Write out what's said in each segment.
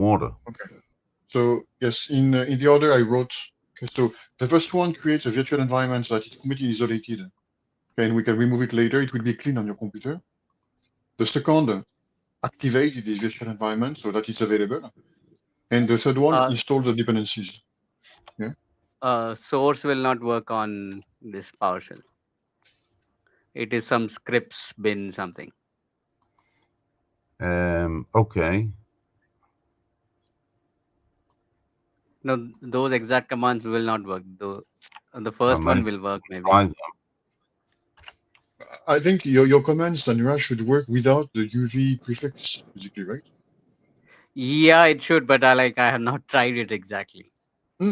order. Okay. So yes, in the order I wrote. Okay, so the first one creates a virtual environment that is completely isolated. Okay, and we can remove it later. It will be clean on your computer. The second, activate this virtual environment so that it's available. And the third one, Uh, install the dependencies. Yeah. Source will not work on this PowerShell. It is some scripts bin something. Okay. No, those exact commands will not work. Though the I first one might will work maybe. try them. I think your commands, Danira, should work without the UV prefix, basically, right? Yeah, it should, but I have not tried it exactly.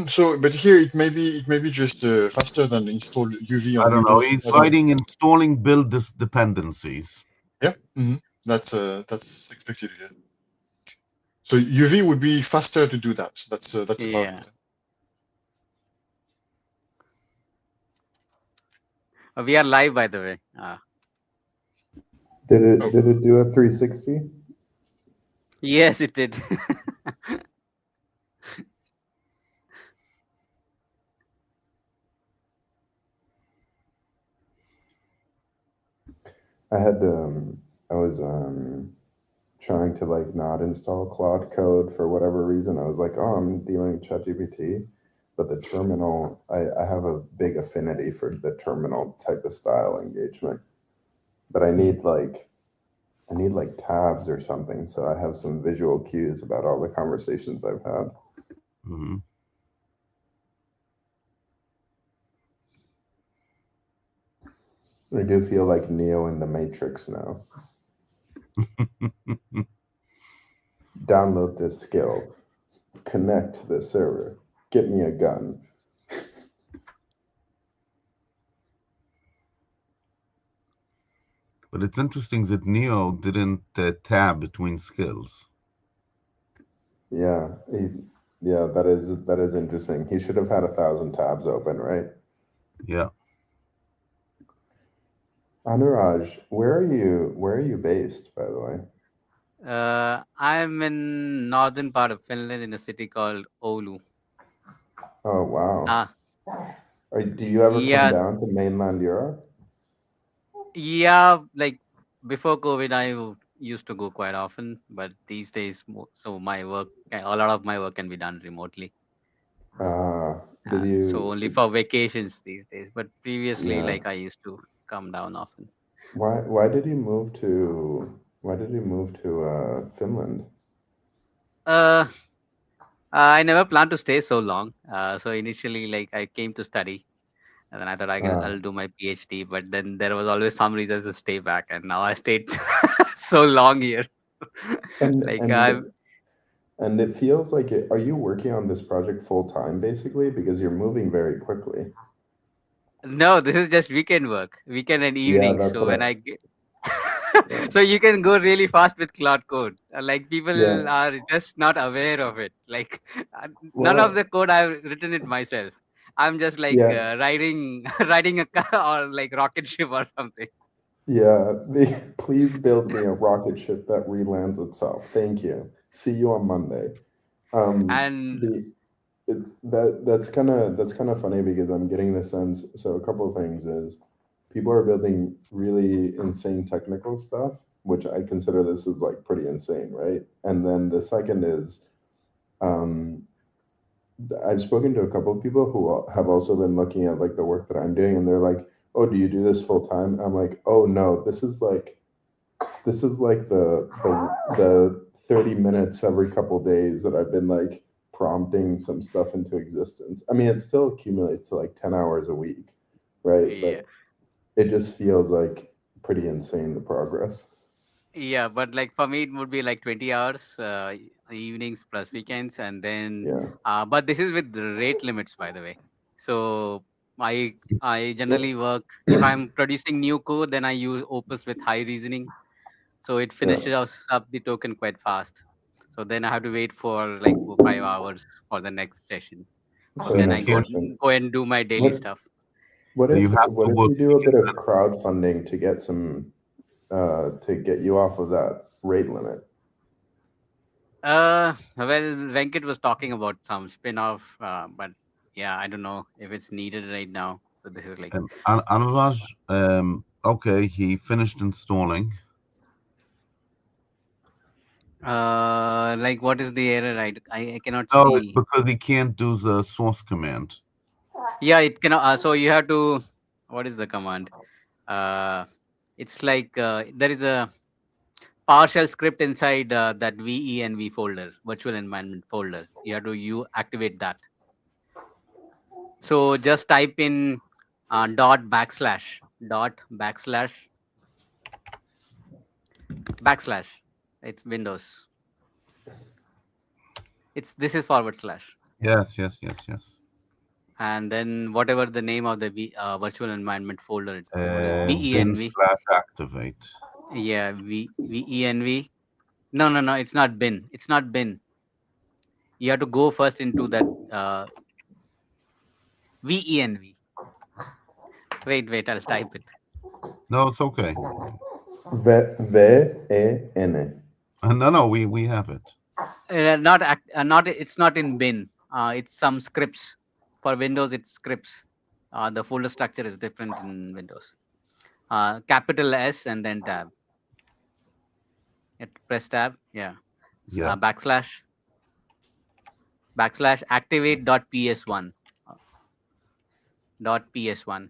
So, but here it may be just faster than install UV I on don't know. Windows He's 2000. writing installing build dependencies. Yeah, that's expected here. So UV would be faster to do that. That's about Yeah. it. We are live, by the way. Did it Oh, did it do a 360? Yes, it did. I was trying to like not install Claude Code for whatever reason. I was like, oh, I'm dealing with ChatGPT, but the terminal, I have a big affinity for the terminal type of style engagement, but I need like tabs or something, so I have some visual cues about all the conversations I've had. Hmm. I do feel like Neo in the Matrix now. Download this skill, connect to the server, get me a gun. But it's interesting that Neo didn't tab between skills. Yeah, yeah, that is interesting. He should have had 1,000 tabs open, right? Yeah. Anuraj, where are you based, by the way? I'm in northern part of Finland in a city called Oulu. Oh wow. Ah, Do you ever come yeah, down to mainland Europe? yeah. Like before COVID, used to go quite often, but these days, so my work, a lot of my work can be done remotely. Did So you only did, for vacations these days. But previously, yeah. like I used to come down often. Why did you move to Finland? Uh, I never planned to stay so long. So initially, like I came to study, and then I thought Uh, I'll do my PhD. But then there was always some reasons to stay back, and now I stayed so long here. and like and I and it feels like it, are you working on this project full time basically because you're moving very quickly? No, this is just weekend work, weekend and Yeah, evenings. that's So what when I I get, yeah. so you can go really fast with Cloud Code. Like Yeah. people are just not aware of it. Like none of the Well, code I've written it myself. I'm just like yeah. riding riding a car or like rocket ship or something. Yeah, please build me a rocket ship that relands itself. Thank you. See you on Monday. And The that's kind of funny because I'm getting the sense. So a couple of things is people are building really insane technical stuff, which I consider this is like pretty insane, right? And then the second is um, I've spoken to a couple of people who have also been looking at like the work that I'm doing, and they're like, "Oh, do you do this full time?" I'm like, "Oh no, this is like the 30 minutes every couple days that I've been like prompting some stuff into existence. I mean, it still accumulates to like 10 hours a week, right? yeah, But it just feels like pretty insane the progress. yeah, but like for me, it would be like 20 hours, evenings plus weekends, and then, Yeah. but this is with the rate limits, by the way. So I What? generally work if I'm producing new code, then I use Opus with high reasoning, so it Yeah. finishes us up the token quite fast. So then I have to wait for like 4 5 hours for the next session. So For the then You I next can't. session. go and do my daily What stuff. what So you if have what to if work we do a bit weekends. of crowdfunding to get some to get you off of that rate limit? Well, Venkat was talking about some spin-off, but yeah, I don't know if it's needed right now. So this is like, Anuraj, okay, he finished installing. like what is the error? I cannot No, it's see. because he can't do the source command. Yeah, it cannot. So you have to. What is the command? Uh, it's like there is a PowerShell script inside that venv folder, virtual environment folder. You have to you activate that. So just type in dot backslash. It's Windows. It's this is forward slash, Yes, yes, yes, yes. and then whatever the name of the virtual environment folder. What is Bin venv? slash activate. Yeah, venv. No, no, no. It's not bin. It's not bin. You have to go first into that venv. Wait. I'll type it. No, it's okay. V-E-N. No, we have it. Not. It's not in bin. It's some scripts. For Windows, it's scripts. The folder structure is different in Windows. Capital S and then tab. Press tab. Yeah. Yeah. Backslash activate dot ps1 dot ps1.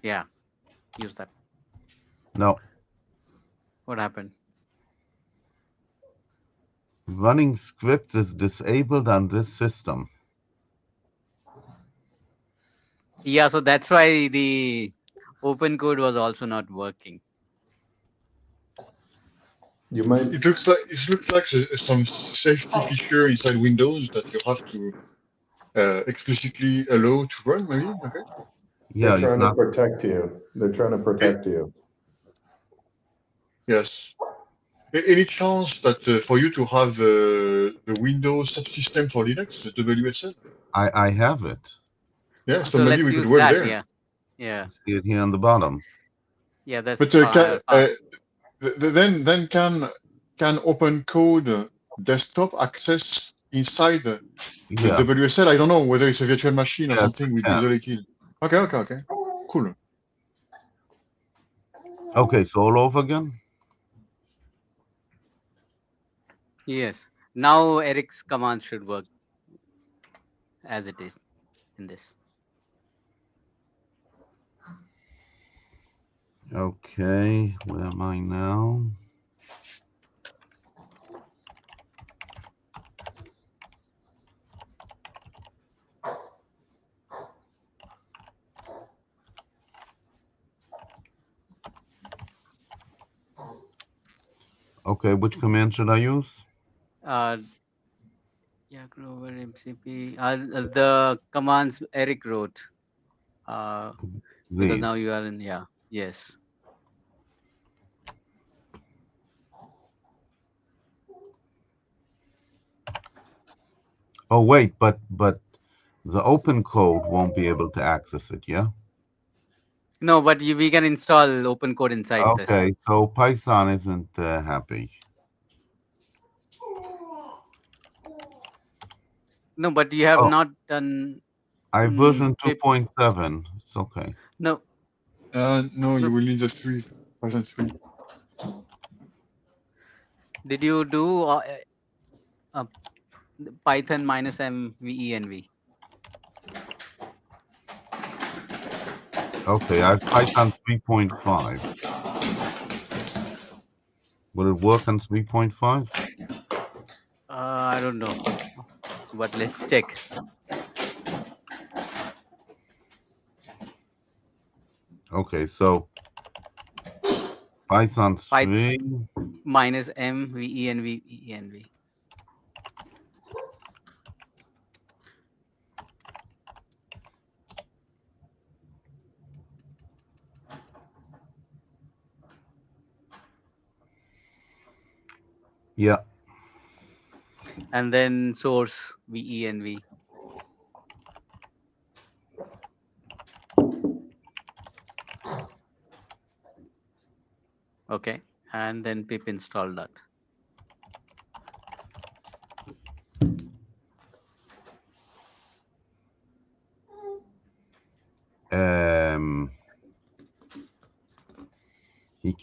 Yeah. Use that. No, What happened? running script is disabled on this system. Yeah. So that's why the open code was also not working. You might. It looks like some safety feature inside Windows that you have to explicitly allow to run, maybe. Okay. Yeah, They're it's trying to not. protect you. They're trying to protect you. Yes. Any chance that for you to have the Windows subsystem for Linux, the WSL? I have it. Yeah. So So maybe let's we could use work that. there. Yeah. Yeah. See it here on the bottom. Yeah. That's But then can open code desktop access inside the Yeah, WSL? I don't know whether it's a virtual machine or yes, something it with can. isolated. Okay. Cool. Okay, so all over again. Yes. Now Eric's command should work as it is in this. Okay, where am I now? Okay, which command should I use? Uh, yeah, Grover MCP. The commands Eric wrote. Because now These. you are in. Yeah. Yes. Oh wait, but the open code won't be able to access it, yeah? No, but we can install open code inside this. Okay, so Python isn't happy. No, but you have Oh, not done. I version Pip. 2.7. It's okay. No, No, no. you will need the 3, version 3. Did you do uh, Python minus M venv? Okay, I have Python 3.5. Will it work on 3.5? I don't know, but let's check. Okay, so Python 3. Minus M venv. Yeah. And then source venv. Okay, and then pip install that.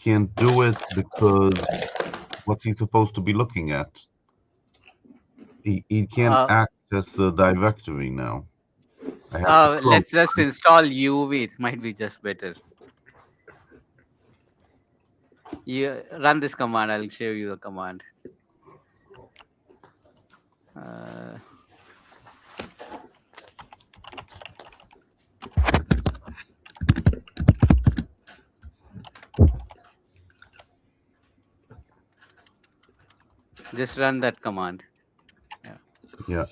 can't do it because what's he supposed to be looking at? He can't access the directory now. I have to close. Let's just install UV. It might be just better. You run this command. I'll show you the command. Just run that command. Yeah.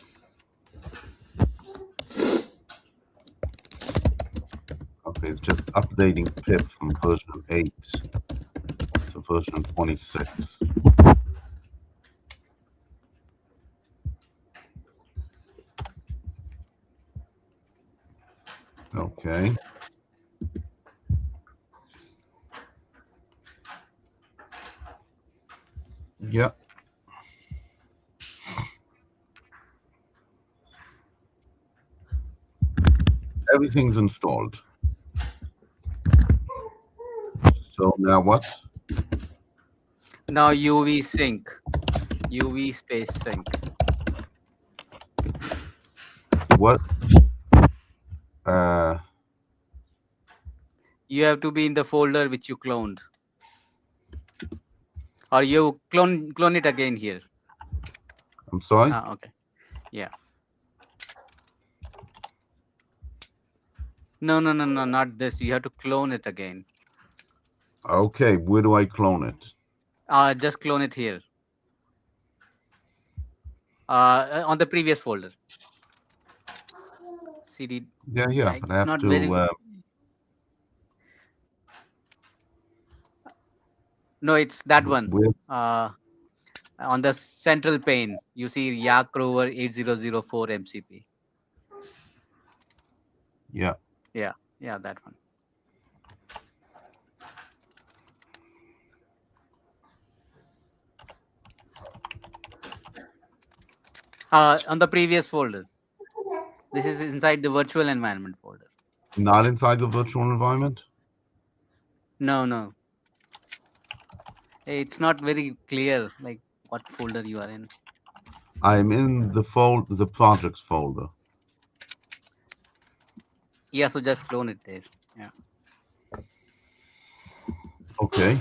Okay, it's just updating pip from version 8 to version 26. Okay. Yeah. Everything's installed. So now what? Now UV sync. UV space sync. What? You have to be in the folder which you cloned. Or you clone it again here. I'm sorry? Okay. Yeah. No, not this. You have to clone it again. Okay, where do I clone it? Just clone it here. On the previous folder. CD. Yeah, but I have to. No, it's that one. Where? On the central pane, you see YaRG Rover 8004 MCP. Yeah. Yeah, that one. On the previous folder. This is inside the virtual environment folder. Not inside the virtual environment? No. It's not very clear, like what folder you are in. I'm in the projects folder. Yeah, so just clone it there. Yeah. Okay.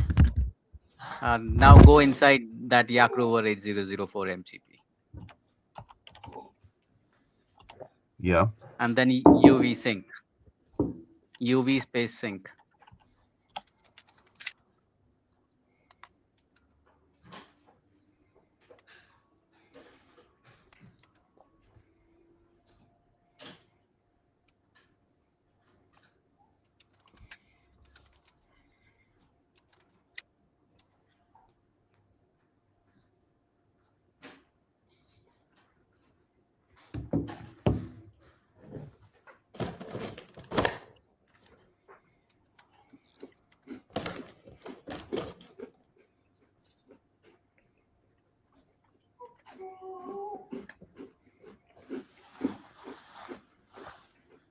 Now go inside that YaRG Rover 8004 MCP. Yeah. And then UV sync. UV space sync.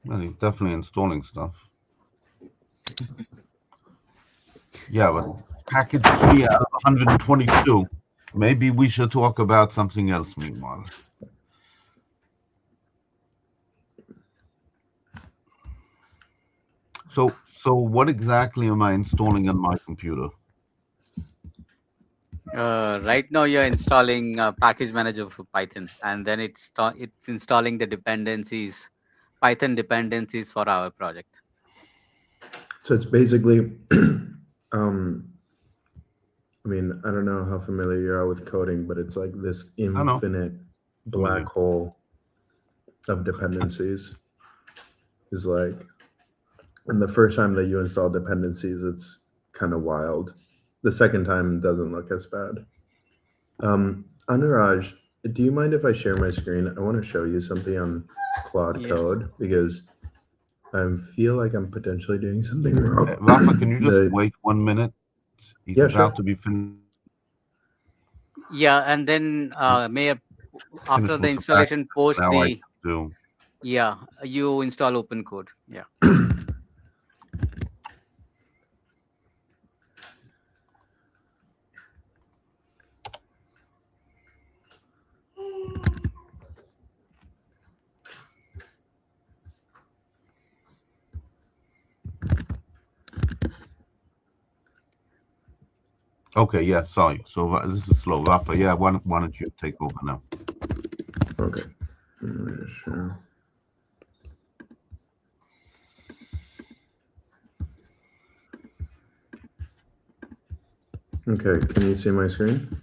Well, he's definitely installing stuff. Yeah, but package 3 out of 122. Maybe we should talk about something else meanwhile. So what exactly am I installing on my computer? Right now you're installing package manager for Python, and then it's installing the dependencies, Python dependencies for our project. So it's basically, I mean, I don't know how familiar you are with coding, but it's like this infinite black hole of dependencies. Is like, and the first time that you install dependencies, it's kind of wild. The second time doesn't look as bad. Anuraj, do you mind if I share my screen? I want to show you something on Claude Code because I feel like I'm potentially doing something wrong. Rafa, can you just wait 1 minute? He's about to be finished. Yeah, and then after the installation, post the. Yeah, you install OpenCode. Yeah. Okay, yeah, sorry. So this is slow. Rafa, yeah, why don't you take over now? Okay. Let me just share. Okay, can you see my screen?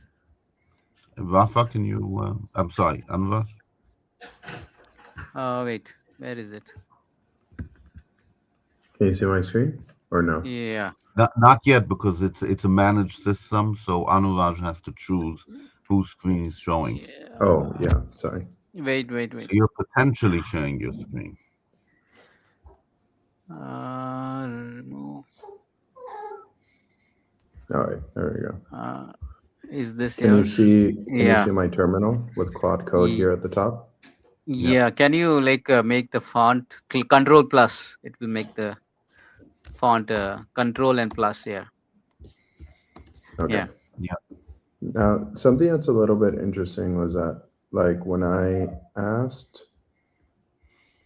Rafa, can you? I'm sorry, Anuraj. Wait, where is it? Can you see my screen or no? Yeah. Not yet, because it's a managed system, so Anuraj has to choose whose screen is showing. Yeah. Oh, yeah, sorry. Wait. So you're potentially sharing your screen. Remove. All right, there we go. Is this Can you yours? see Yeah. my terminal with Claude Code Ye- here at the top? Yeah. Can you like make the font Control plus? It will make the font Control and plus. Yeah. Okay. Yeah. Yeah. Now, something that's a little bit interesting was that, like, when I asked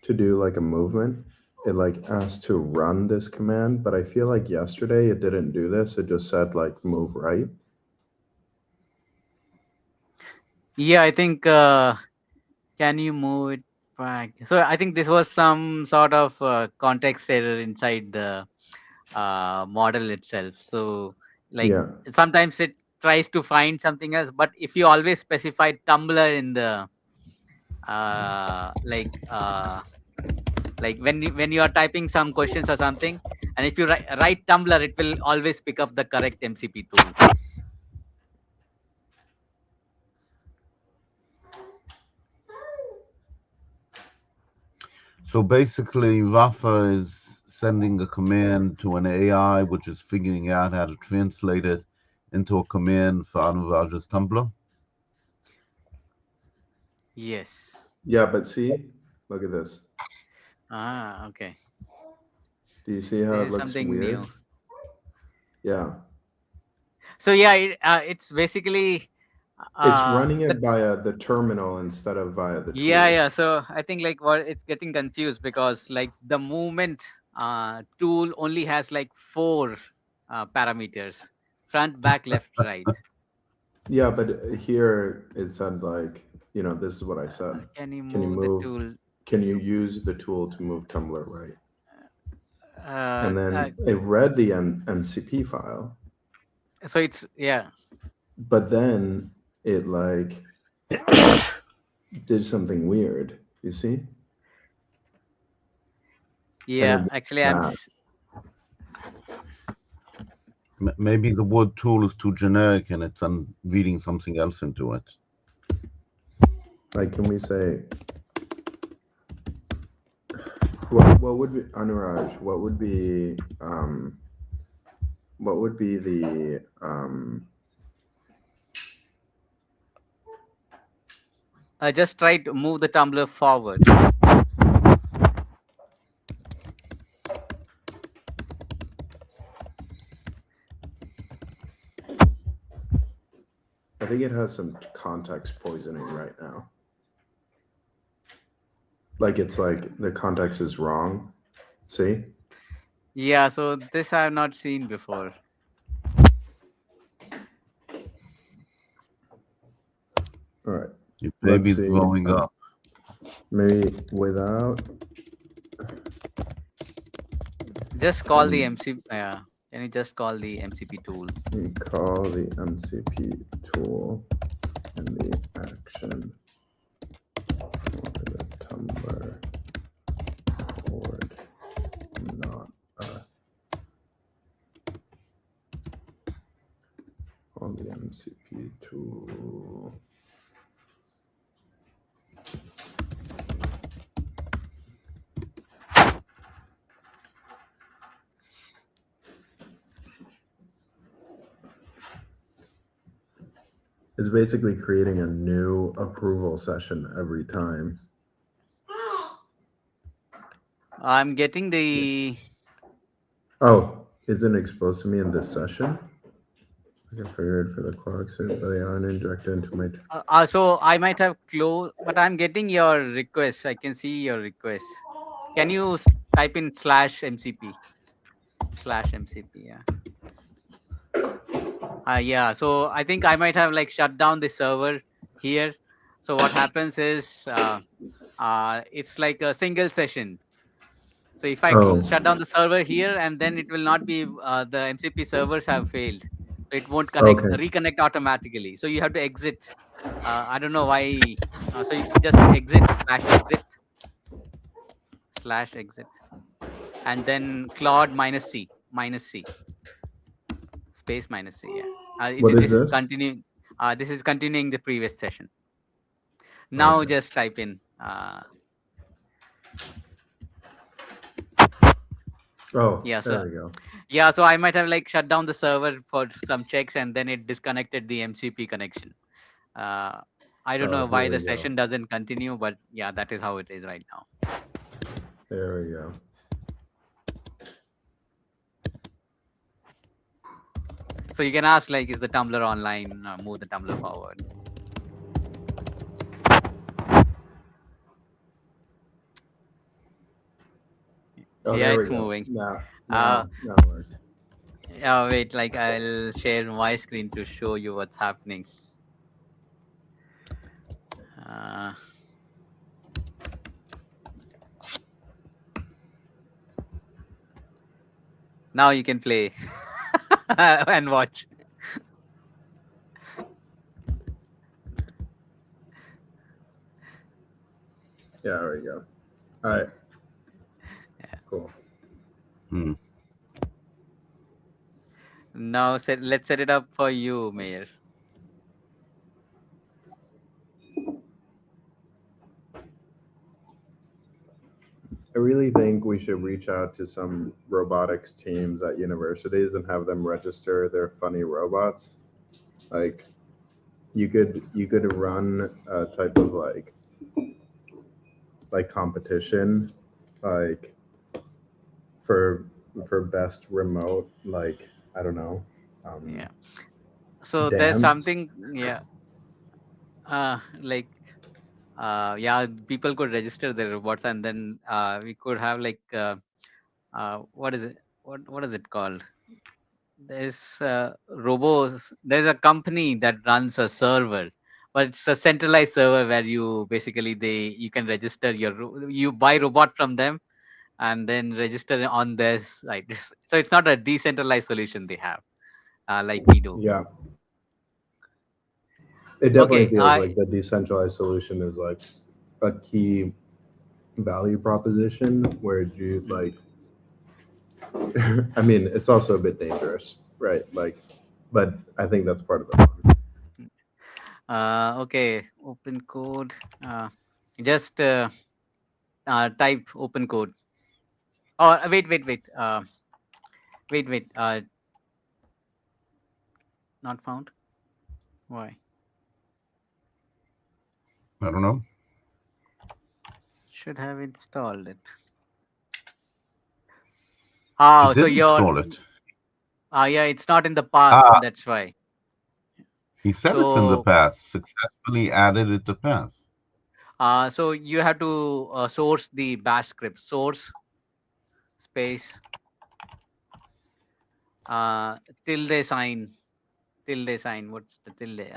to do like a movement, it like asked to run this command, but I feel like yesterday it didn't do this. It just said like move right. Yeah. I think. Can you move it back? So I think this was some sort of context error inside the model itself. So like Yeah. sometimes it tries to find something else, but if you always specify Tumblr in the like when you are typing some questions or something, and if you write Tumblr, it will always pick up the correct MCP tool. So basically, Rafa is sending a command to an AI, which is figuring out how to translate it into a command for Anuraj's Tumblr. Yes. Yeah, but see, look at this. Okay. Do you see how This it is looks something weird? new. Yeah. So yeah, it's basically It's running the it via the terminal instead of via the yeah, tool. yeah. So I think like what it's getting confused because like the movement tool only has like 4 parameters: front, back, left, right. Yeah, but here it said like, this is what I said. Can you Can you move the move? tool? Can you use the tool to move Tumblr right? Uh, And uh, then it read the MCP file, so it's yeah, but then it like did something weird. You see? yeah. And Actually, that. Maybe the word tool is too generic and it's reading something else into it. Like, can we say what would be Anuraj? What would be the just try to move the tumbler forward. I think it has some context poisoning right now. Like it's like the context is wrong. See? Yeah. So this I have not seen before. All right. Your baby's see. growing up. Maybe without. Just call the MC. Can you just call the MCP tool? We call the MCP tool and the action for the Tumblr board, not on the MCP tool. It's basically creating a new approval session every time. I'm getting the. Oh, isn't it exposed to me in this session? I configured for the clock set by the on injected into my. So I might have closed, but I'm getting your request. I can see your request. Can you type in /MCP? /MCP, yeah. Yeah, so I think I might have like shut down the server here. So what happens is it's like a single session. So if I Oh, shut down the server here, and then it will not be the MCP servers have failed, so it won't okay. reconnect automatically. So you have to exit. I don't know why. So you just exit slash exit, and then Claude minus C space minus C. Yeah, What is this is this? continuing. This is continuing the previous session. Now Okay. just type in. Oh, Yeah, there so we go. yeah, so I might have like shut down the server for some checks, and then it disconnected the MCP connection. Uh, I don't Oh, know here why we the go. session doesn't continue, but yeah, that is how it is right now. There we go. So you can ask like, is the Tumblr online? Move the Tumblr forward. Oh, Yeah, there we it's go. moving. Now, Uh, now it worked. yeah, wait, like I'll share my screen to show you what's happening. Uh, Now you can play and watch. Yeah, there we go. All right. Yeah. Cool. Hmm. Now let's set it up for you, Mayor. I really think we should reach out to some robotics teams at universities and have them register their funny robots. Like you could run a type of like competition, like for best remote, like I don't know, Yeah. So there's dance. something, yeah. Like yeah, people could register their robots, and then we could have like what is it? What is it called? There's robos. There's a company that runs a server, but it's a centralized server where you basically you can register you buy robot from them and then register on their site. So it's not a decentralized solution they have, like we do. Yeah, it definitely Okay, feels like the decentralized solution is like a key value proposition where you like I mean it's also a bit dangerous, right? Like, but I think that's part of the fun. okay, open code. Just type open code. Oh, wait. Wait. Not found. Why? I don't know. Should have installed it. He Oh, so did install it. yeah, it's not in the paths. Ah, That's why. he said it's in the So, past. Successfully added it to path. so you have to source the bash script. Source space uh, tilde sign What's the tilde?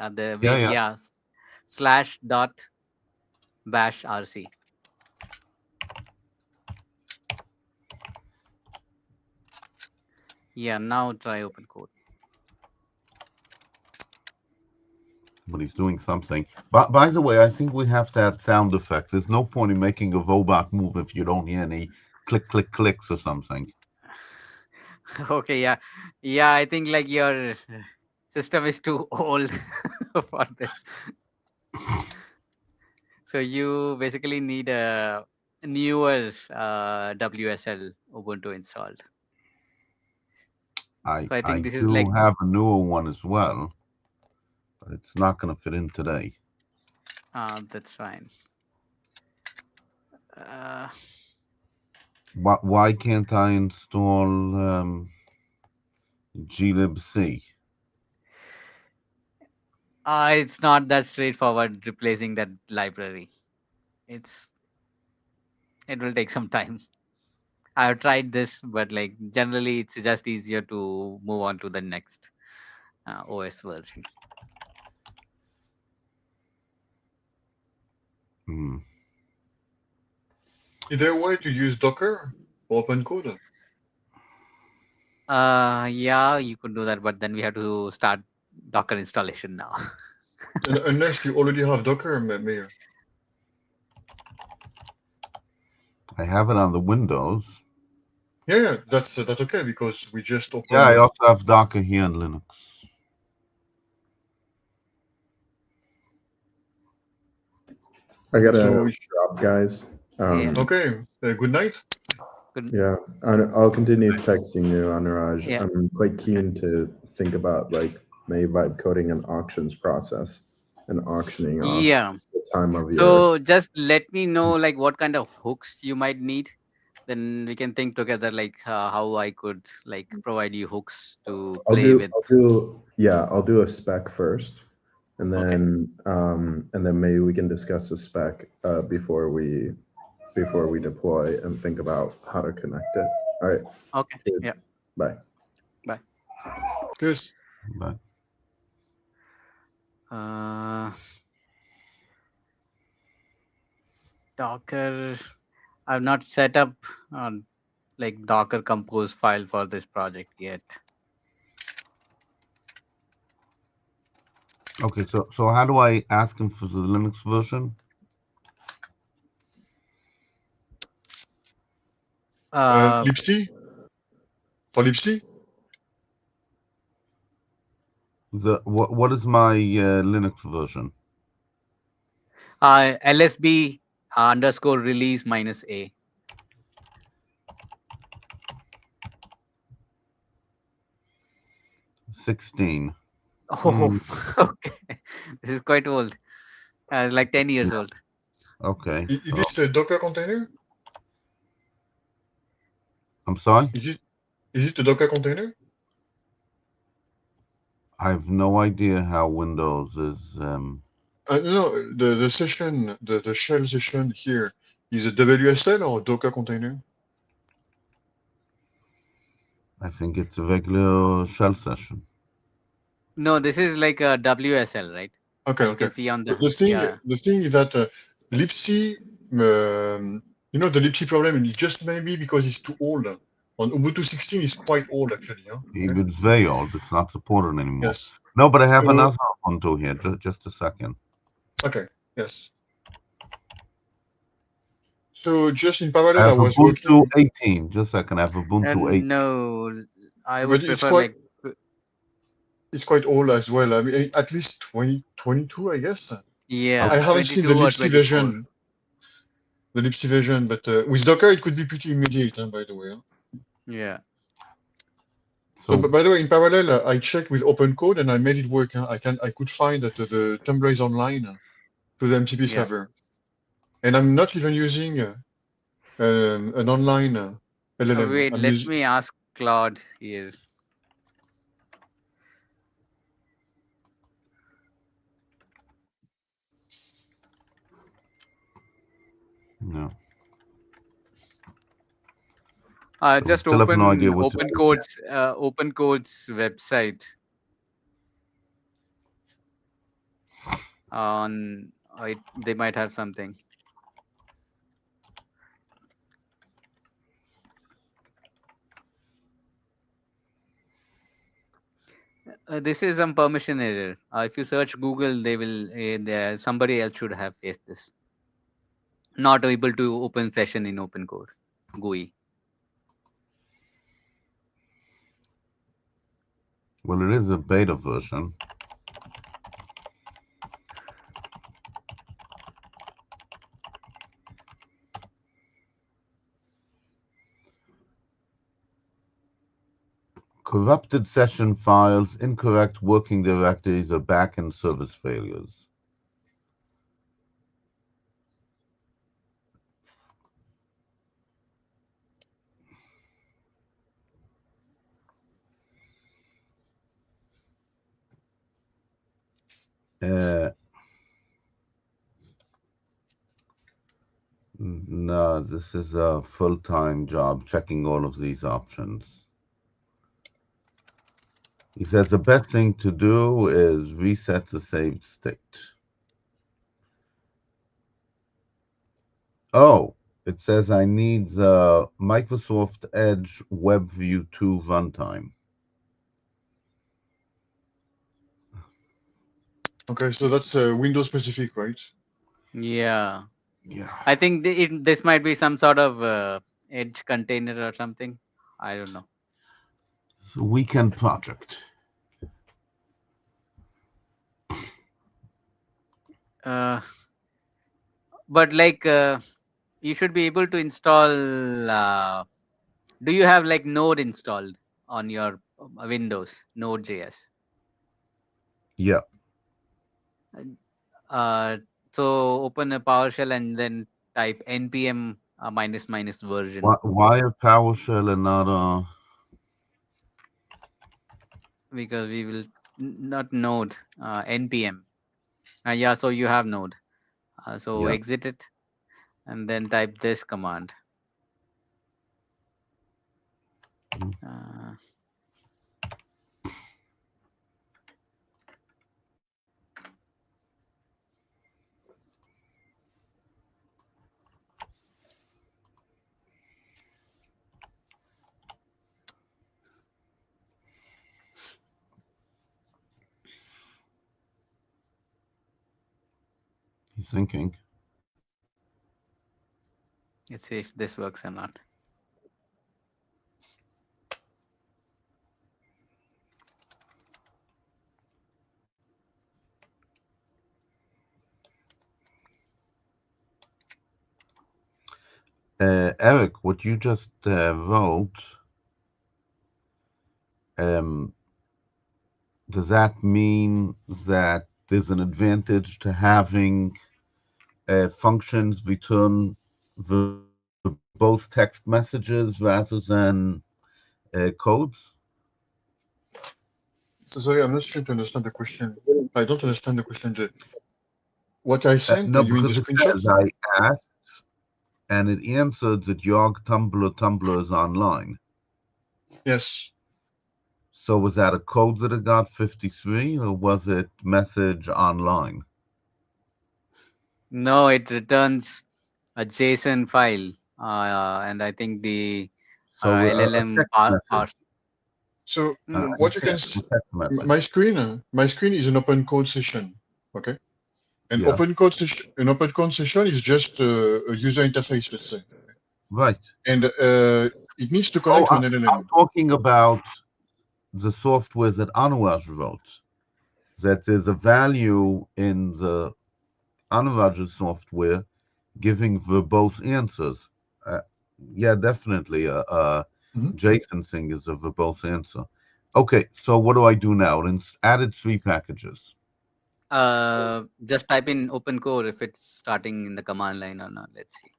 Yeah. Yeah, slash dot bash rc. Yeah, now try open code. But he's doing something. But by the way, I think we have to add sound effects. There's no point in making a robot move if you don't hear any clicks or something. Okay, yeah. I think like your system is too old for this. So you basically need a newer WSL Ubuntu installed. So I think I this is do like have a newer one as well, but it's not going to fit in today. that's fine. Why can't I install glibc? It's not that straightforward replacing that library. It will take some time. I've tried this, but like generally it's just easier to move on to the next. OS version. Is there a way to use Docker or open code? Yeah, you could do that, but then we have to start Docker installation now. Unless you already have Docker, Mayor. I have it on the Windows. Yeah, that's okay because we just open. Yeah, I also have Docker here in Linux. I gotta So- drop, guys. Yeah. Okay, good night. Yeah, I'll continue texting you, Anuraj. Yeah. I'm quite keen to think about like maybe vibe coding an auctions process and auctioning off Yeah. the time of year. So just let me know like what kind of hooks you might need. Then we can think together like how I could like provide you hooks to play with. I'll do a spec first, and then maybe we can discuss the spec before we deploy and think about how to connect it. All right. Okay. Good. Yeah. Bye. Cheers. But Docker. I've not set up like Docker compose file for this project yet. okay, so how do I ask him for the Linux version? libc for libc. What is my Linux version? LSB underscore release minus A. $16. Oh, okay. This is quite old. Like 10 years old. Okay. Is this a Docker container? I'm sorry? Is it a Docker container? I have no idea how Windows is. No, the session, the shell session here is a WSL or a Docker container? I think it's a regular shell session. No, this is like a WSL, right? Okay, You okay. can see on the The thing is that libc, the libc problem is just maybe because it's too old. On Ubuntu 16 is quite old actually. Huh? Okay. It's very old. It's not supported anymore. Yes. No, but I have So- another Ubuntu here. Just a second. Okay. Yes. So just in I parallel, have I was Ubuntu working. 18. Just a second. I have Ubuntu 18. no, I But would it's prefer quite- like It's quite old as well. I mean, at least 2022, I guess. yeah. I haven't seen the 22 or libc 24. version. The libc version, but with Docker, it could be pretty immediate. By the way. Huh? Yeah. So, but by the way, in parallel, I checked with open code and I made it work. Huh? I could find that the Tumblr is online to the MTP Yeah. server, and I'm not even using an online LLM. Wait, I'm let using. me ask Claude here. No. Just still have open no idea what to do. Open Code's website. They might have something. This is some permission error. If you search Google, they will. Somebody else should have faced this. Not able to open session in Open Code GUI. Well, it is a beta version. Corrupted session files, incorrect working directories, or backend service failures. No, this is a full-time job checking all of these options. He says the best thing to do is reset the saved state. Oh, it says I need the Microsoft Edge WebView 2 runtime. Okay, so that's Windows specific, right? Yeah. Yeah. I think this might be some sort of edge container or something. I don't know. So weekend project. Uh, but like you should be able to install. Do you have like Node installed on your Windows Node.js? Yeah. Uh, so open a PowerShell and then type npm -- version, Why a PowerShell and not a? because we will not Node npm. Yeah, so you have Node. So Yeah. exit it and then type this command. Uh, He's thinking. let's see if this works or not. Eric, what you just wrote, does that mean that there's an advantage to having functions return both text messages rather than codes? So sorry, I'm not trying to understand the question. I don't understand the question. What I sent, No, you mean the because it screenshot? says I asked, and it answered that YaRG Tumblr is online. Yes. So was that a code that it got 53, or was it message online? No, it returns a JSON file, and I think the So a LLM text message. So Mm, what you can, A text message. my screen is an open code session. Okay. An Yeah. open code session is just a user interface, let's say. Right. And it needs to connect to an LLM. I'm talking about the software that Anuraj wrote. That there's a value in the Anuraj's software giving verbose answers. Yeah, definitely. Mhm. JSON thing is a verbose answer. Okay, so what do I do now? It's added 3 packages. just type in open core if it's starting in the command line or not. Let's see.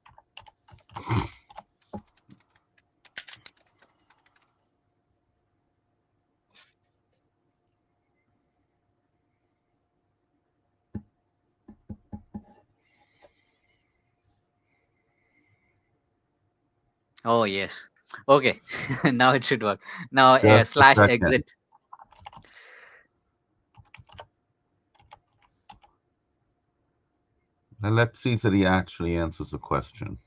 Oh yes. Okay. Now it should work. Now Just a slash second. exit. And let's see that he actually answers the question.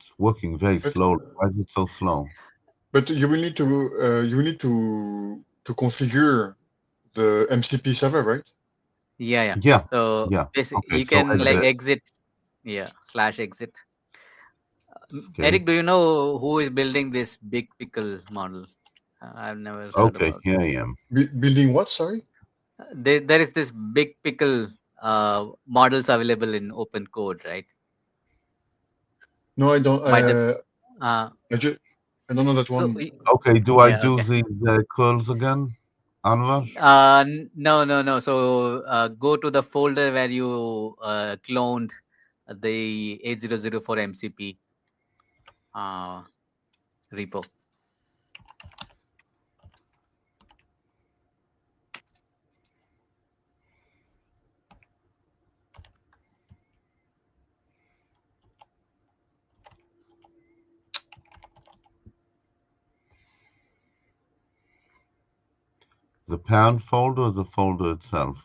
It's working very slowly. Why is it so slow? But you will need to configure the MCP server, right? Yeah. Yeah. So Yeah. basically, Okay, you so can like exit. exit. Yeah. Slash exit. Okay. Eric, do you know who is building this big pickle model? I've never heard Okay, about. here I am. Building what? Sorry. There is this big pickle models available in open code, right? No, I don't. Might have. I don't know that So one. Okay, do I yeah. do Okay. these curls again, Anuraj? No. So go to the folder where you cloned the 8004 MCP repo. The parent folder or the folder itself?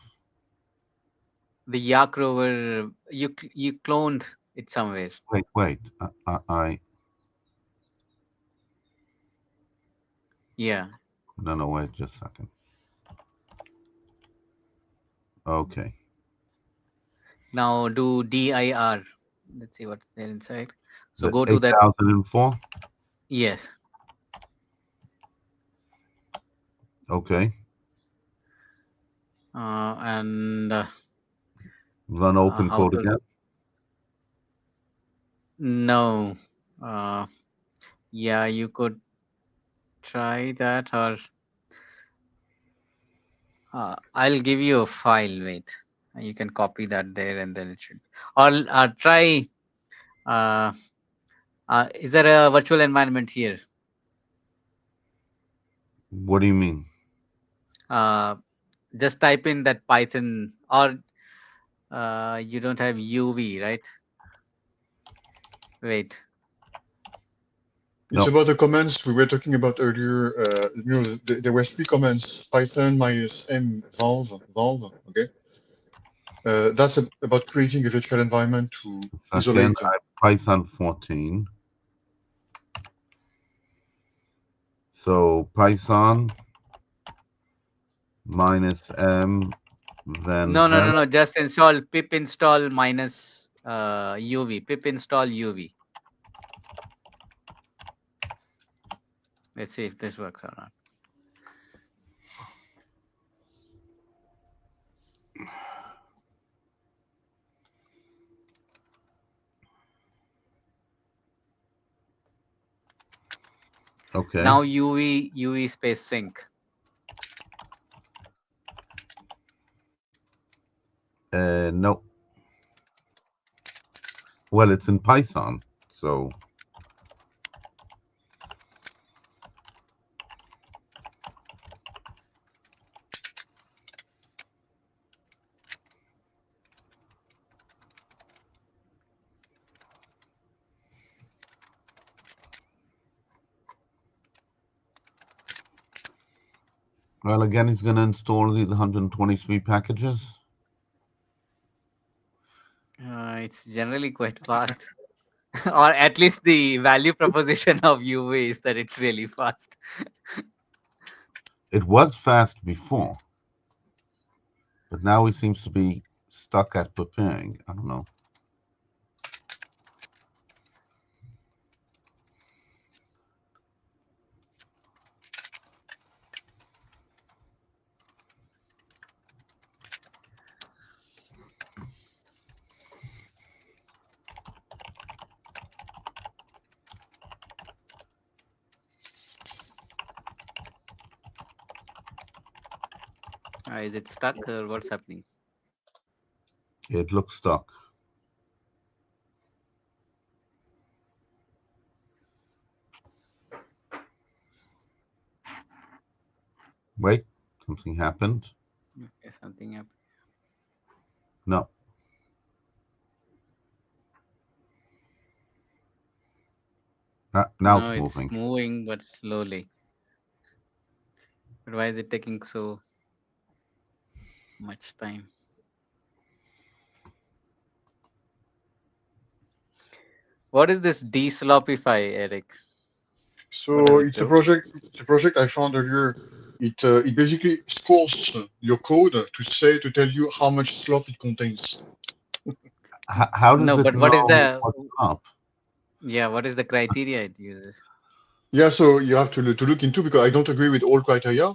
The YaRG rover, you cloned it somewhere. Wait. Yeah. No, wait just a second. Okay. Now do dir. Let's see what's there inside. So The go to that. 8004? Yes. Okay. And Run open how code to- again. no. Yeah, you could try that, or I'll give you a file. Wait, you can copy that there, and then it should. Or try. Is there a virtual environment here? What do you mean? Just type in that Python, or you don't have UV, right? Wait. It's No. about the commands we were talking about earlier. There were 3 commands: Python -m valve. Okay. That's about creating a virtual environment to Again, isolate. Python 14. So Python -m, then No. Just install pip install minus UV. Pip install UV. Let's see if this works or not. Okay. Now UV space sync. No. Well, it's in Python, so. Well, again, he's going to install these 123 packages. It's generally quite fast. Or at least the value proposition of UV is that it's really fast. It was fast before, but now he seems to be stuck at preparing. I don't know. Is it stuck or what's happening? It looks stuck. Wait, something happened. Okay, something happened. No. Now No, it's moving. It's moving, but slowly. But why is it taking so much time? What is this desloppify, Eric? So it's a project I found earlier. It basically scores your code to tell you how much slop it contains. How does No, it but know what is the what's up? Yeah, what is the criteria it uses? Yeah, so you have to look into, because I don't agree with all criteria.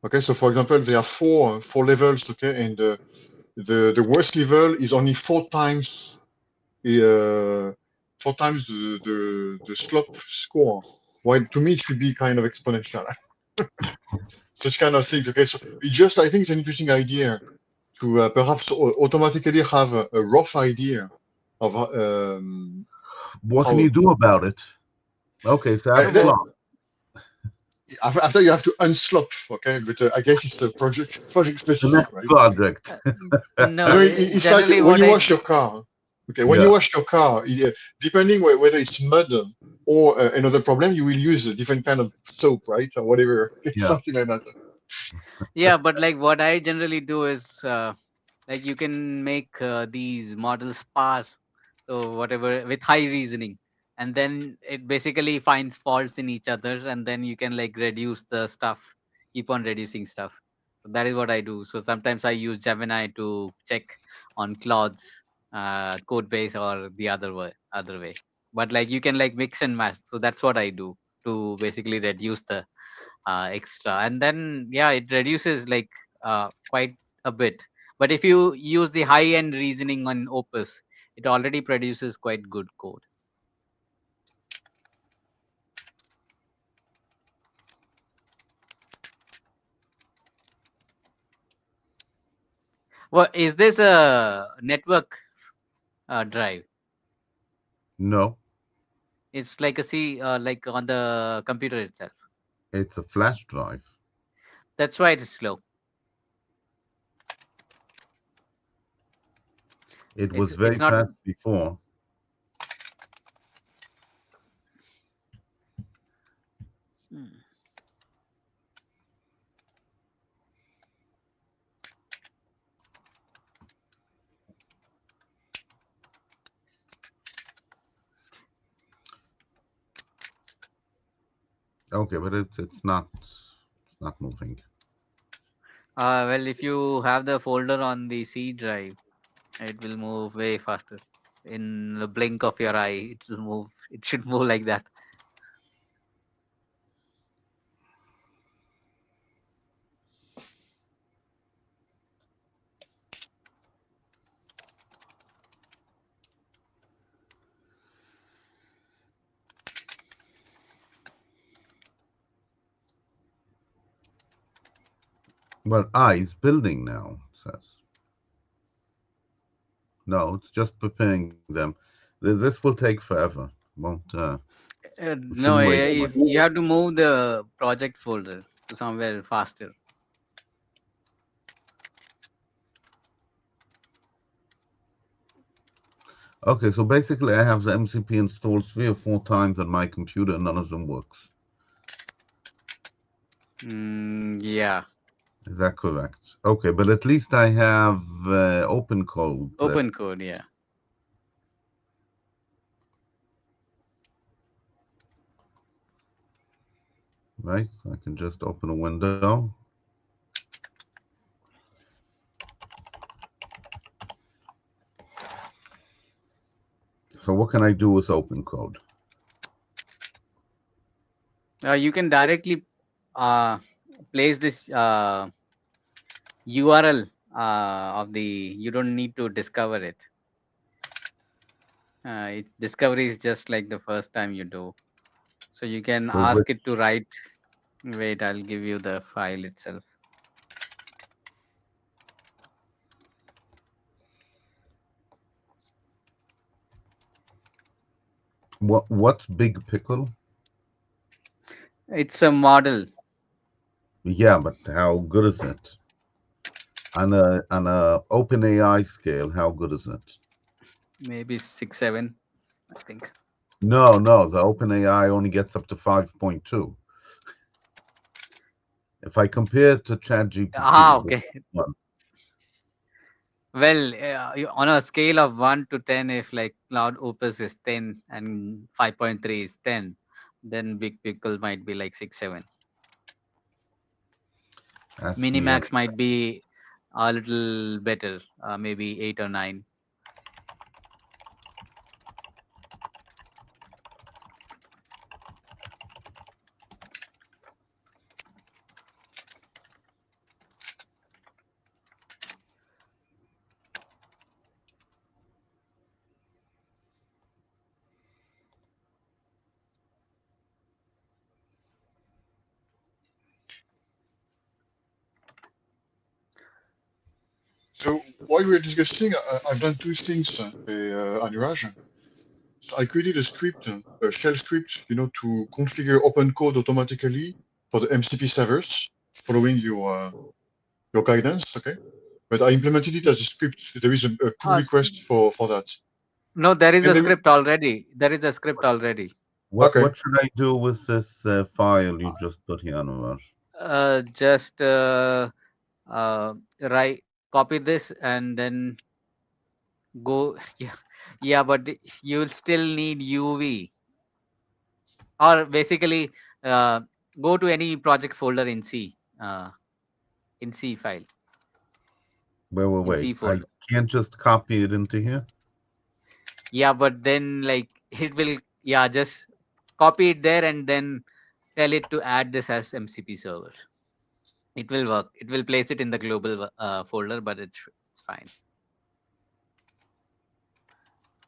Okay, so for example, there are four levels. Okay, and the worst level is only 4 times the slop score. While to me it should be kind of exponential. Such kind of things. Okay, so I think it's an interesting idea to perhaps automatically have a rough idea of What can how- you do about it? Okay, so then- that's slop. after you have to unslop. Okay, but I guess it's a project The specific, next right? project. No, It's like generally when what you I wash your car. Okay, when Yeah. you wash your car, depending whether it's mud or another problem, you will use a different kind of soap, right, or whatever, Yeah. something like that. Yeah, but like what I generally do is like you can make these models sparse, so whatever with high reasoning, and then it basically finds faults in each other, and then you can like reduce the stuff, keep on reducing stuff. So that is what I do. So sometimes I use Gemini to check on Claude's code base or the other way. But like you can like mix and match. So that's what I do to basically reduce the extra, and then yeah, it reduces like quite a bit. But if you use the high end reasoning on Opus, it already produces quite good code. Well, is this a network drive? No, It's like a C, like on the computer itself. it's a flash drive. That's why it is slow. It was It's very not. fast before. Hmm. Okay, but it's not moving. Well, if you have the folder on the C drive, it will move way faster. In the blink of your eye, it will move. It should move like that. Well, is building now, it says. No, it's just preparing them. This will take forever. Won't No, shouldn't wait too much. if you have to move the project folder to somewhere faster. Okay, so basically I have the MCP installed 3 or 4 times on my computer and none of them works. Yeah, Is that correct? Okay, but at least I have open code that, open code. Yeah. right? I can just open a window. So what can I do with open code? You can directly uh, place this URL of the. You don't need to discover it. Discovery is just like the first time you do. So you can For which, ask it to write. Wait, I'll give you the file itself. what's Big Pickle? It's a model. Yeah, but how good is it? On a OpenAI scale, how good is it? Maybe 6, 7, I think. No, the OpenAI only gets up to 5.2. If I compare it to ChatGPT, which Okay. is one, Well, on a scale of 1 to 10, if like Cloud Opus is 10 and 5.3 is 10, then Big Pickle might be like 6, 7. ask me any. Minimax might be a little better, maybe 8 or 9. So while we're discussing, I've done two things, Anuraj. So I created a script, a shell script, to configure open code automatically for the MCP servers, following your guidance. Okay, but I implemented it as a script. There is a pull Uh, request for that. no, there is And a then, script already. There is a script already. What okay, what should I do with this file you just put here, Anuraj? Just right, copy this and then go. Yeah, yeah, but you'll still need UV, or basically uh, go to any project folder in C file, in Wait. C I folder. can't just copy it into here. Yeah, but then like it will, yeah, just copy it there and then tell it to add this as MCP server. It will work. It will place it in the global folder, but it's fine.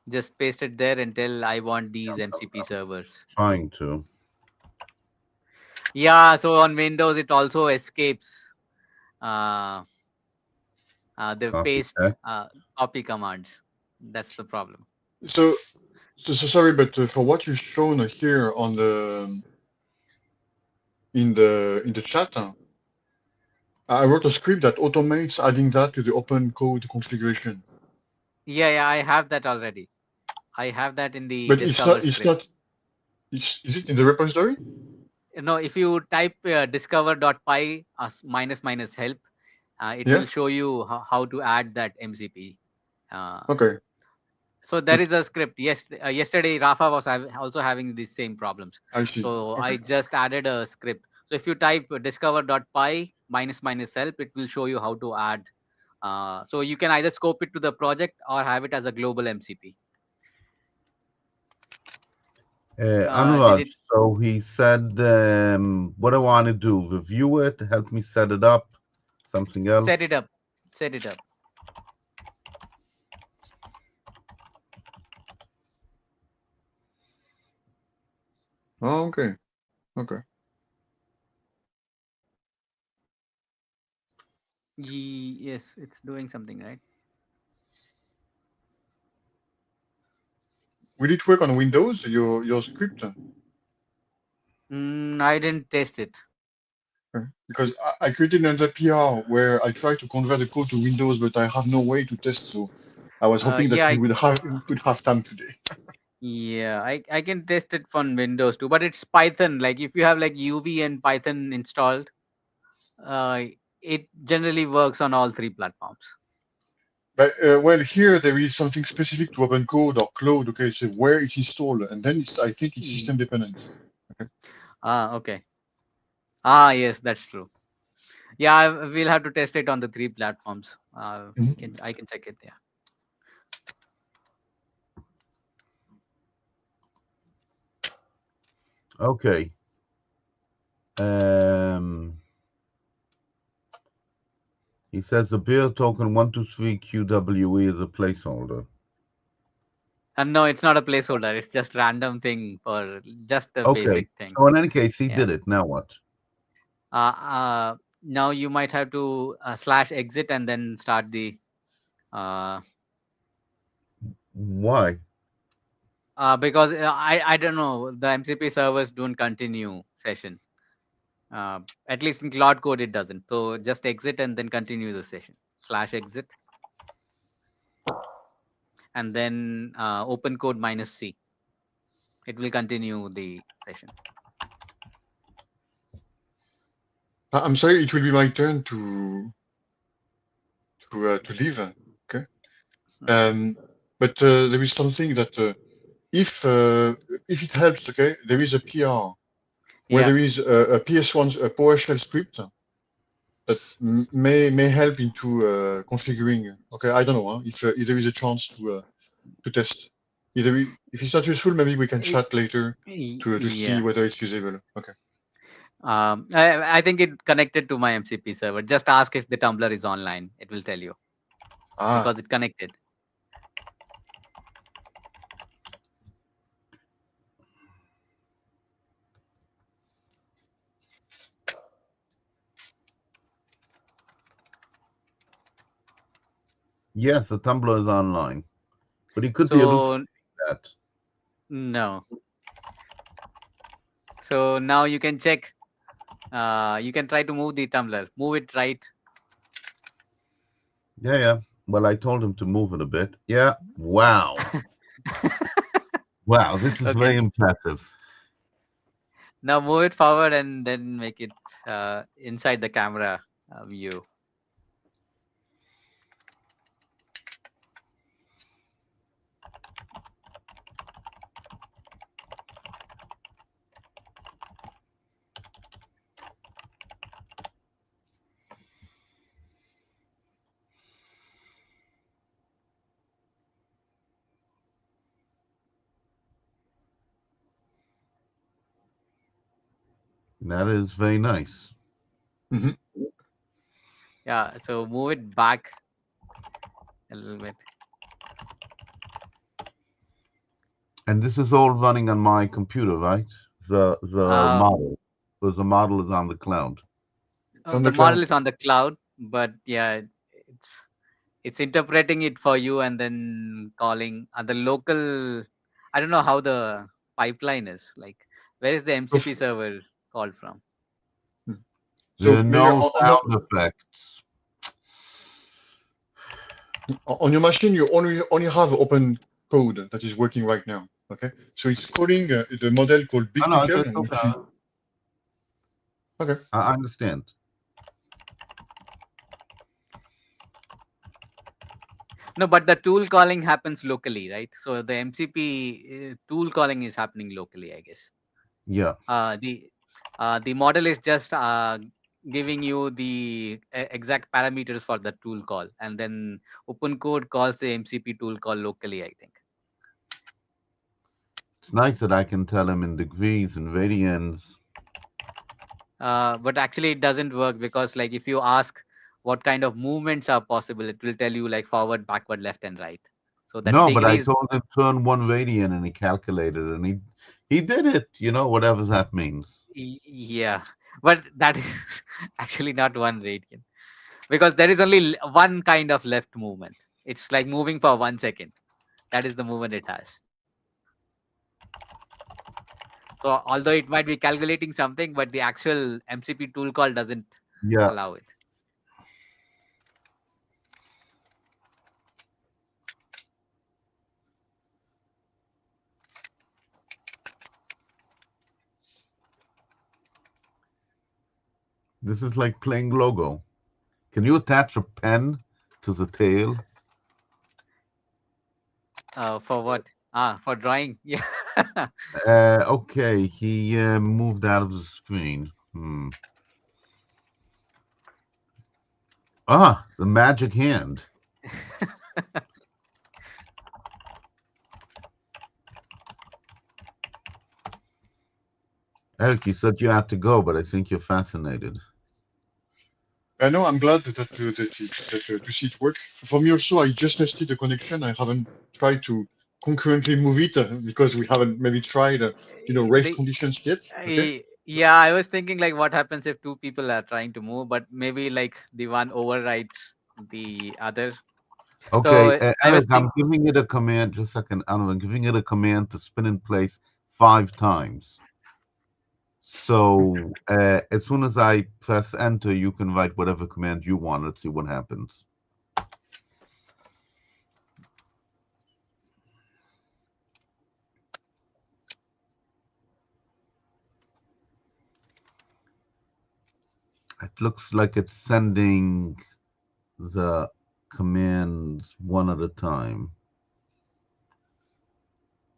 Just paste it there and tell I want these MCP servers. Trying to. Yeah, so on Windows it also escapes uh, the Copy paste that. copy commands. That's the problem. So sorry, but for what you've shown here on the in the chat, I wrote a script that automates adding that to the open code configuration. Yeah, yeah, I have that already. I have that in the But it's discover not. It's script. not. Is it in the repository? No, if you type discover.py minus help, it Yeah. will show you how to add that MCP. Okay. So there is a script. Yes, yesterday Rafa was also having these same problems. I see. So I Okay. just added a script. So if you type discover.py minus help, it will show you how to add. So you can either scope it to the project or have it as a global MCP. Did Anurag, it so he said, what do I want to do? Review it, help me set it up, something else? set it up? Set it up. Oh, okay. Okay. Yes, it's doing something, right? Will it work on Windows? Your script? I didn't test it. Okay. Because I created another PR where I tried to convert the code to Windows, but I have no way to test. So I was hoping that Yeah, we could have time today. yeah, I can test it on Windows too, but it's Python. Like if you have like UV and Python installed, uh, it generally works on all three platforms. But well, here there is something specific to open code or cloud. Okay, so where it's installed, and then I think it's system dependent. Okay. Okay. Yes, that's true. Yeah, we'll have to test it on the three platforms. Mhm. I can check it. Yeah. Okay. He says the beer token 123 QWE is a placeholder. No, it's not a placeholder. It's just random thing for just a Okay. basic thing. So in any case, he Yeah. did it. Now what? Now you might have to /exit and then start the. Why? Because I don't know, the MCP servers don't continue session. At least in Cloud Code it doesn't. So just exit and then continue the session. /exit and then open code -C. It will continue the session. I'm sorry, it will be my turn to leave. Okay. But there is something that if it helps, okay, there is a PR where Yeah. there is a PS1 a PowerShell script that may help into configuring. Okay, I don't know if there is a chance to test. If it's not useful, maybe we can chat later to see Yeah. whether it's usable. Okay. I think it connected to my MCP server. Just ask if the Tumblr is online. It will tell you because it connected. Yes, the Tumblr is online, but he could be So that. no. So now you can check. You can try to move the Tumblr. Move it right. Yeah. Well, I told him to move it a bit. Yeah. Wow. Wow, this is Okay. very impressive. Now move it forward and then make it inside the camera view. That is very nice. Yeah, so move it back a little bit. And this is all running on my computer, right? The model. Because the model is on the cloud. on The the model cloud. is on the cloud, but yeah, it's interpreting it for you and then calling the local. I don't know how the pipeline is like. Where is the MCP server called from? So There are Mayor, no sound effects. on your machine, you only have open code that is working right now. Okay, so it's calling the model called Big No, Pickle. it's okay. Okay. I understand. No, but the tool calling happens locally, right? So the MCP tool calling is happening locally, I guess. Yeah. The model is just giving you the exact parameters for the tool call, and then OpenCode calls the MCP tool call locally, I think. It's nice that I can tell him in degrees and radians. But actually it doesn't work because like if you ask what kind of movements are possible, it will tell you like forward, backward, left and right. So that No, but I degrees, told him turn 1 radian and he calculated and he did it, whatever that means. yeah, but that is actually not 1 radian because there is only one kind of left movement. It's like moving for 1 second. That is the movement it has. So although it might be calculating something, but the actual MCP tool call doesn't Yeah. allow it. This is like playing logo. Can you attach a pen to the tail? For what? For drawing. Yeah. Okay, he moved out of the screen. The magic hand. Eric, you said you had to go, but I think you're fascinated. I know. I'm glad that to see it work. For me also, I just tested the connection. I haven't tried to concurrently move it because we haven't maybe tried race conditions yet. Okay. Yeah, I was thinking like what happens if two people are trying to move, but maybe like the one overrides the other. Okay, So I was Eric, I'm giving it a command. Just a second, I'm giving it a command to spin in place 5 times. So as soon as I press enter, you can write whatever command you want. Let's see what happens. It looks like it's sending the commands one at a time.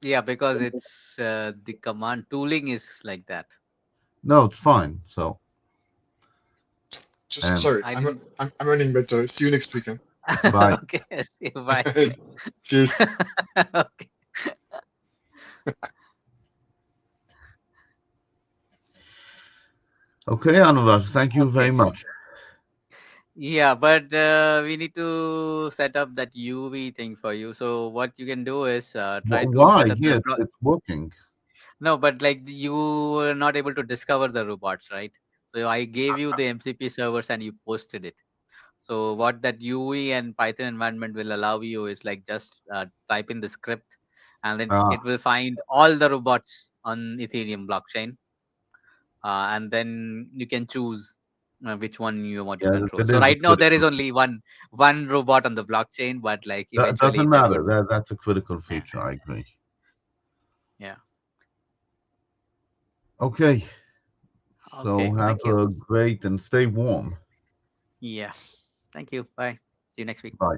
Yeah, because it's the command tooling is like that. No, it's fine. So Just sorry, I'm running, but see you next week. Bye. Okay, see you, bye. Cheers. Okay. Okay, Anurag, thank you very much. Yeah, but we need to set up that UV thing for you. So what you can do is try to Why? set up Here, the. it's working. No, but like you were not able to discover the robots, right? So I gave you the MCP servers and you posted it. So what that UE and Python environment will allow you is like just type in the script, and then it will find all the robots on Ethereum blockchain, and then you can choose which one you want to control. So right now there is only one robot on the blockchain, but like That eventually doesn't there matter. would. That's a critical feature. I agree. Yeah. Okay. So Okay, have thank you. a great and stay warm. Yeah. Thank you. Bye. See you next week. Bye.